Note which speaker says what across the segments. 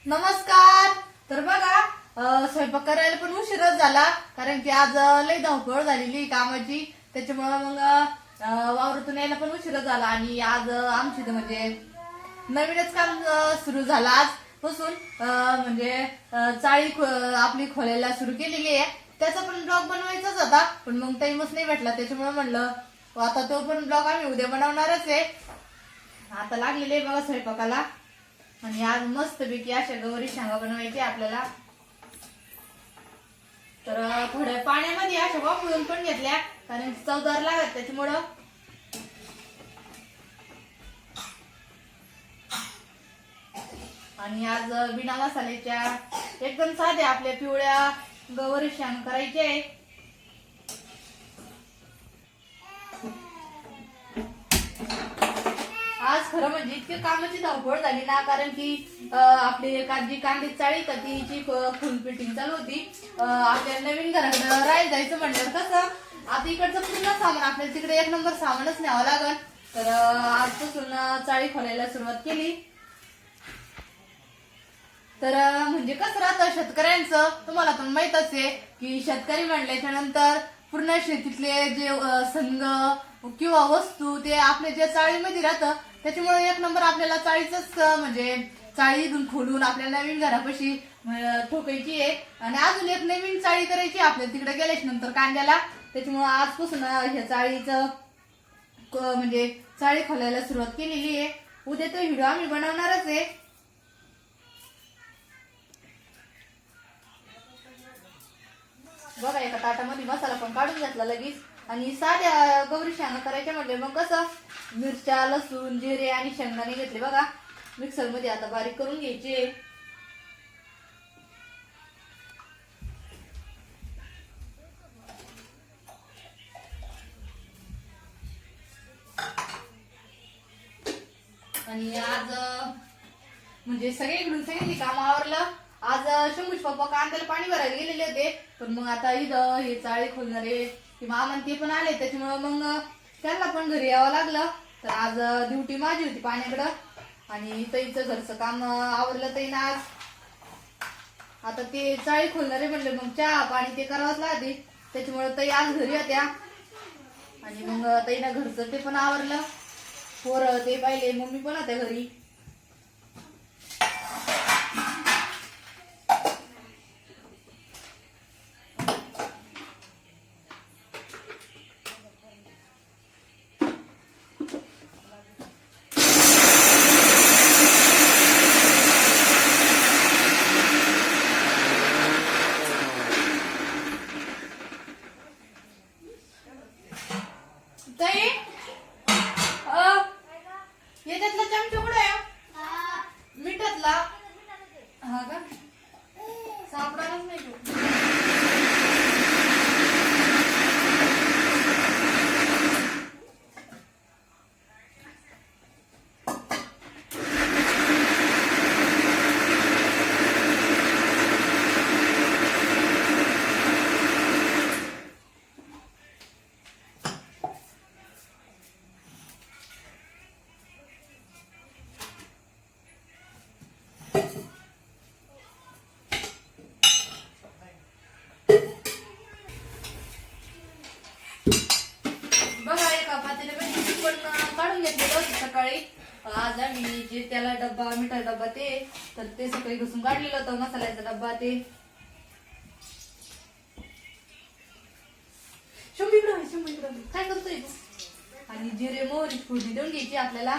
Speaker 1: नमस्कार. तर बघा स्वयंपाक करायला पण उशीरच झाला कारण की आज लई धावपळ झालेली कामाची. त्याच्यामुळे मग वावरातून यायला पण उशीरच झाला आणि आज आमची म्हणजे नवीनच काम सुरू झालं आजपासून. म्हणजे चाळी आपली खोलायला सुरू केलेली आहे. त्याचा पण ब्लॉग बनवायचाच होता पण मग टाइमच नाही भेटला. त्याच्यामुळे म्हणलं आता तो पण ब्लॉग आम्ही उद्या बनवणारच आहे. आता लागलेले बघा स्वयंपाकाला आणि आज मस्तपैकी अशा गौरी शेंगा बनवायची आपल्याला. तर थोड्या पाण्यामध्ये अशा वापरून पण घेतल्या कारण चवदार लागत त्याच्यामुळं. आणि आज बिना मसाल्याच्या एकदम साध्या आपल्या पिवळ्या गौरी शेंगा करायच्या आहे. आज खरं म्हणजे इतकी कामाची धावपळ झाली ना कारण की आपली जी कांदी चाळी का तिची फुल फिटिंग चालू होती. आपल्या नवीन घराकडे राहायला जायचं म्हणलं कसं आता इकडचं पूर्ण सामान आपल्याला तिकडे एक नंबर सामानच न्यावं लागल. तर आजपासून चाळी खोलायला सुरुवात केली. तर म्हणजे कसं राहतं शेतकऱ्यांचं तुम्हाला पण माहितच आहे की शेतकरी म्हणल्याच्या नंतर पूर्ण शेतीतले जे संघ किंवा वस्तू ते आपल्या ज्या चाळीमध्ये राहतं त्याच्यामुळे एक नंबर आपल्याला चाळीच म्हणजे चाळी खोलून आपल्या नवीन घरापाशी ठोकायची आहे. आणि अजून एक नवीन चाळी करायची आपल्याला तिकडे गेल्याच्या नंतर कांद्याला. त्याच्यामुळे आजपासून ह्या चाळीचं म्हणजे चाळी खोलायला सुरुवात केलेली आहे. उद्या तो व्हिडिओ आम्ही बनवणारच आहे. बघा एका ताटामध्ये मसाला पण काढून घेतला लगेच. आणि साध्या गौरी शेंगा करायच्या म्हटले मग कसं मिरच्या लसूण जिरे आणि शेंगदाणे घेतले बघा मिक्सर मध्ये आता बारीक करून घ्यायचे. आणि आज म्हणजे सगळ्यांनी काम आवरलं. आज शंभूच पप्पा कांद्याला पाणी भरायला गेलेले होते पण मग आता इथं हे चाळी खोलणारे ते मामा ते पण आले त्याच्यामुळे मग त्यांना पण घरी यावं लागलं. तर आज ड्युटी माझी होती पाण्याकडं आणि ताईचं घरचं काम आवरलं ताईनं आज. आता ते चाळी खोलणारे म्हणले मग चहा पाणी ते करावंच लागते त्याच्यामुळे ताई आज घरी होत्या आणि मग ताईनं घरचं ते पण आवरलं. पोरं ते पाहिले मम्मी पण होत्या घरी. याच्यातला चमचा कुठे आहे मिठातला हा का सापडायलाच नाही तो. काढून घेतलेलं सकाळी. आज आम्ही जे त्याला डब्बा मिठा डब्बा ते सकाळी घुसून काढलेलं होतं. मसाल्याचा डब्बा ते शंभर काय करतोय तू. आणि जिरे मोहरी फोडणी देऊन घ्यायची आपल्याला.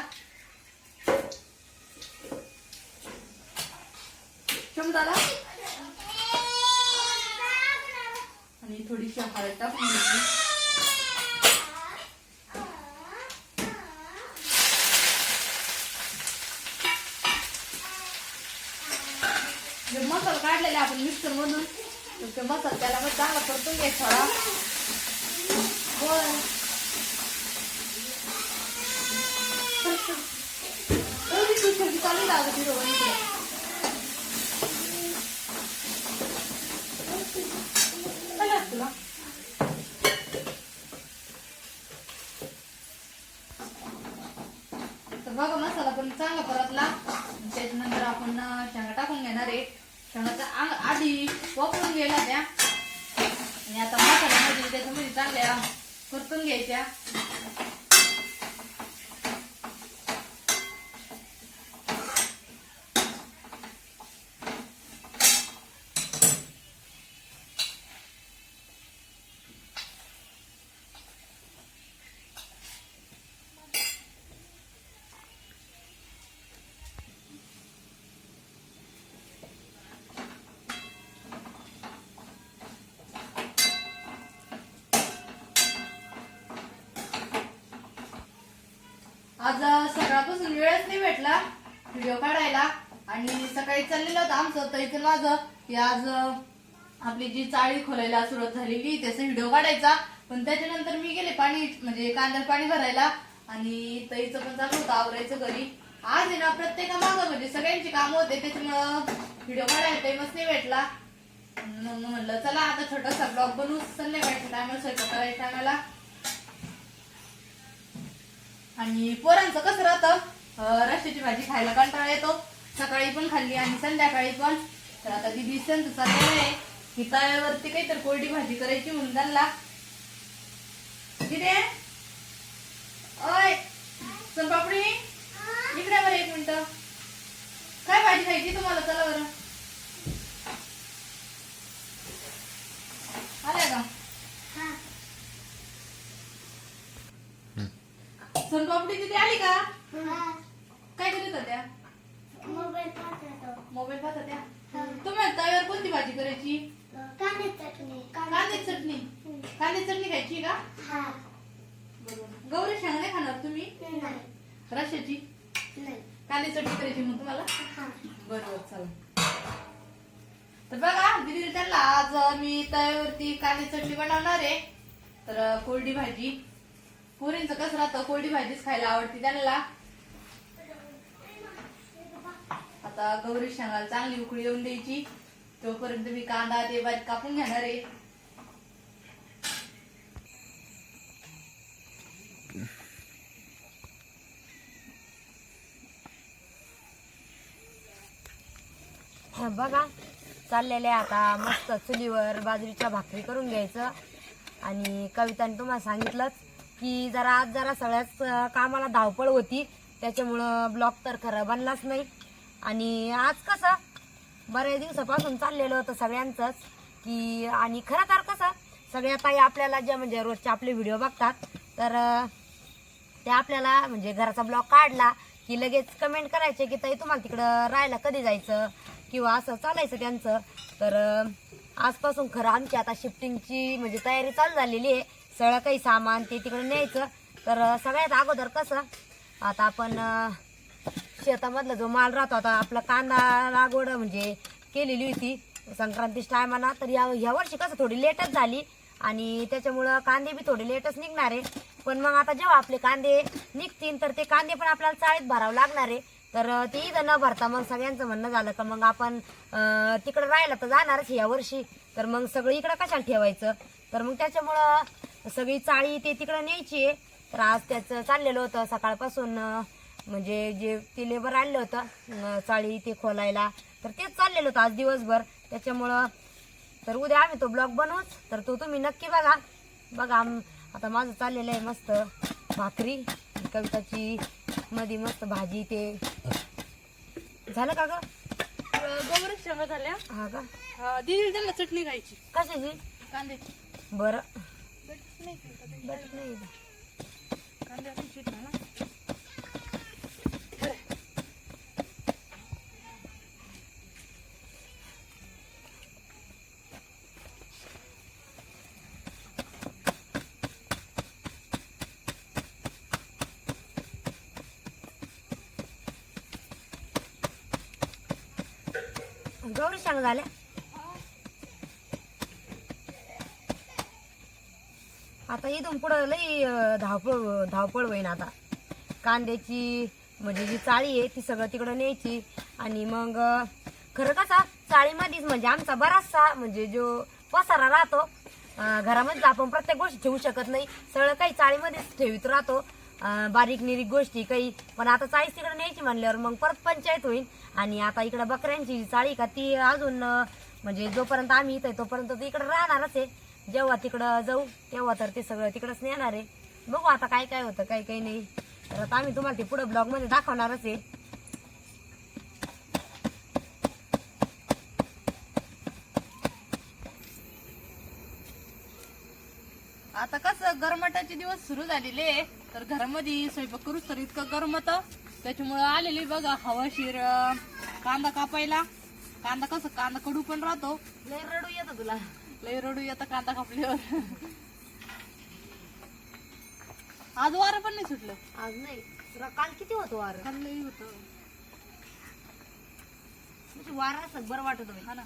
Speaker 1: शंभराला आणि थोडीशी हळद टाकून घ्यायची. मसाला काढलेला आपण मिक्सर मधून मसाला त्याला मग चांगला परतून घ्यायचा थोडा. चालू लागत तुला तर बघा मसाला पण चांगला परतला त्याच्यानंतर आपण शेंगा टाकून घ्या. घेणार आहे. शेंगाचा आधी वापरून गेला त्या आणि आता मसाल्यामध्ये त्याच्यामध्ये चांगल्या परतून घ्यायच्या. आज सकाळपासून वेळच नाही भेटला व्हिडिओ काढायला आणि सकाळी चाललेलं होतं आमचं तर इथं माझं की आज आपली जी चाळी खोलायला सुरुवात झालेली त्याचा व्हिडिओ काढायचा. पण त्याच्यानंतर मी गेले पाणी म्हणजे कांद्याला पाणी भरायला आणि तईचं पण चालू होतं आवरायचं घरी. आज आहे ना प्रत्येकामागं म्हणजे सगळ्यांची कामं होते त्याच्यामुळं व्हिडिओ काढायला टाइमच नाही भेटला. म्हणलं चला आता छोटासा ब्लॉग बनवू संध्याकाळच्या टायमाला स्वयंपाक करायच्या टायमाला. आणि पोरांचं कसं राहतं रश्श्याची भाजी खायला कंटाळा येतो. सकाळी पण खाल्ली आणि संध्याकाळी पण. तर आता दीदी त्यांचं चाललेलं आहे की तव्यावरती काहीतरी कोरडी भाजी करायची म्हणून त्यांना. तिथे ओय सोनपापडी इकडे बरं एक मिनिट. काय भाजी खायची तुम्हाला? चला बरं. आल्या का सोनपापडी? तिथे आली का? काय करीत होत्या? मोबाईल पाहत होत्या. तुम्ही तव्यावर कोणती भाजी करायची? कांद्याची चटणी. कांद्याची चटणी खायची का? गौरी शेंगा नाही खाणार तुम्ही? रश्श्याची कांद्याची चटणी करायची मग तुम्हाला? बरोबर चला. तर बघा दीदी त्यांना आज मी तव्यावरती कांद्याची चटणी बनवणार आहे. तर कोरडी भाजी पोरींचं कसं राहतं कोरडी भाजीच खायला आवडते त्यांना. आता गौरी शेंगाला चांगली उकळी येऊन द्यायची तोपर्यंत मी कांदा ते बारीक कापून घेणार आहे.
Speaker 2: बघा चाललेले आता मस्त चुलीवर बाजरीच्या भाकरी करून घ्यायचं. आणि कविताने तुम्हाला सांगितलंच की जरा सगळ्याच कामाला धावपळ होती त्याच्यामुळं ब्लॉग तर खरं बनलाच नाही. आणि आज कसं बऱ्याच दिवसापासून चाललेलं होतं सगळ्यांचंच की आणि खरं तर कसं सगळ्या ताई आपल्याला ज्या म्हणजे रोजचे आपले व्हिडिओ बघतात तर ते आपल्याला म्हणजे घराचा ब्लॉग काढला की लगेच कमेंट करायचे की ताई तुम्हाला तिकडं राहायला कधी जायचं किंवा असं चालायचं त्यांचं. तर आजपासून खरं आमची आता शिफ्टिंगची म्हणजे तयारी चालू झालेली आहे. सगळं काही सामान ते तिकडे न्यायचं. तर सगळ्यात अगोदर कसं आता आपण शेतामधला जो माल राहतो आता आपला कांदा लागवड म्हणजे केलेली होती संक्रांतीच्या टायमाला. तर ह्या वर्षी कसं थोडी लेटच झाली आणि त्याच्यामुळं कांदे बी थोडे लेटच निघणार आहे. पण मग आता जेव्हा आपले कांदे निघतील तर ते कांदे पण आपल्याला चाळीत भरावं लागणार आहे. तर ते इथं न भरता मग सगळ्यांचं म्हणणं झालं का मग आपण तिकडं राहिलं तर जाणारच या वर्षी. तर मग सगळं इकडं कशाला ठेवायचं. तर मग त्याच्यामुळं सगळी चाळी ते तिकडं न्यायची आहे. तर आज त्याचं चाललेलं होतं सकाळपासून म्हणजे जे ते लेबर आणलं होतं चाळी ते खोलायला तर तेच चाललेलं होतं आज दिवसभर. त्याच्यामुळं तर उद्या आम्ही तो ब्लॉग बनवूच. तर तो तुम्ही नक्की बघा. आता माझं चाललेलं आहे मस्त भाकरी कविताची मध्ये मस्त भाजी ते झालं का ग?
Speaker 1: गौरी शेंगा झाल्या.
Speaker 2: हा का
Speaker 1: दीदी त्यांना चटणी खायची.
Speaker 2: कशाची?
Speaker 1: कांद्याची.
Speaker 2: बरं
Speaker 1: नाही कांद्याची चटणी ना.
Speaker 2: गौरी शेंगा झाल्या. आता इथून पुढं लई धावपळ होईन. आता कांद्याची म्हणजे जी चाळी आहे ती सगळं तिकडं न्यायची. आणि मग खरं कसा चाळीमध्येच म्हणजे आमचा बराचसा म्हणजे जो पसारा राहतो घरामध्ये आपण प्रत्येक गोष्ट ठेवू शकत नाही. सगळं काही चाळीमध्येच ठेवीत राहतो. बारीक निरीक गोष्टी काही. पण आता चाळीस तिकडे न्यायची म्हणल्यावर मग परत पंचायत होईल. आणि आता इकडे बकऱ्यांची चाळी का ती अजून म्हणजे जोपर्यंत आम्ही इथं आहे तोपर्यंत तर इकडे राहणारच आहे. जेव्हा तिकडं जाऊ तेव्हा तर ते सगळं तिकडंच नेणार आहे. बघू आता काय काय होतं काही काही नाही. तर आता आम्ही तुम्हाला ते पुढे ब्लॉग मध्ये दाखवणारच आहे.
Speaker 1: आता कसं गरमाटाचे दिवस सुरू झालेले आहे, तर घरामध्ये स्वयंपाक करूच तर इतकं गरम होतं. त्याच्यामुळं आलेली बघा हवाशीर कांदा कापायला. कांदा कसं कांदा कडू पण राहतो.
Speaker 2: लय रडू येतं तुला.
Speaker 1: लय रडू येतं कांदा कापल्यावर. आज वारं पण नाही सुटलं.
Speaker 2: आज नाही, काल किती होतो वार.
Speaker 1: काल लई होतं.
Speaker 2: वारा असं बरं वाटत होय.
Speaker 1: हा ना,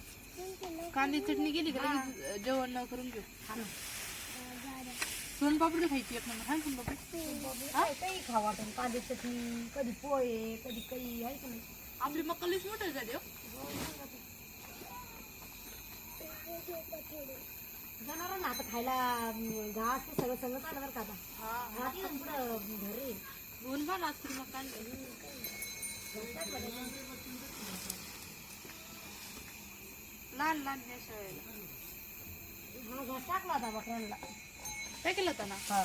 Speaker 1: कांदी चटणी गेली का लगेच जेवण करून घेऊ.
Speaker 2: हा ना.
Speaker 1: सोनपापडी खायची एक नंबर. हाय सोनपापडी.
Speaker 2: काही खावा वाटून कांदे चटणी, कधी पोहे, कधी काही आहे का नाही.
Speaker 1: आपली मक्का लईच मोठी झाली हो.
Speaker 2: जनावरांना आता खायला घास ते सगळं सगळं आलं बरं का आता.
Speaker 1: हा,
Speaker 2: पुढं घरी
Speaker 1: ऊन पण असतील मग कांदे. लहान लहान ह्या शाळेला
Speaker 2: हा घास टाकला होता बकऱ्यांना.
Speaker 1: काय केलं होता ना.
Speaker 2: हा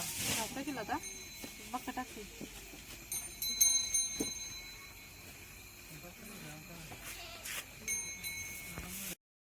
Speaker 1: काय केलं होता. मक्का टाकते.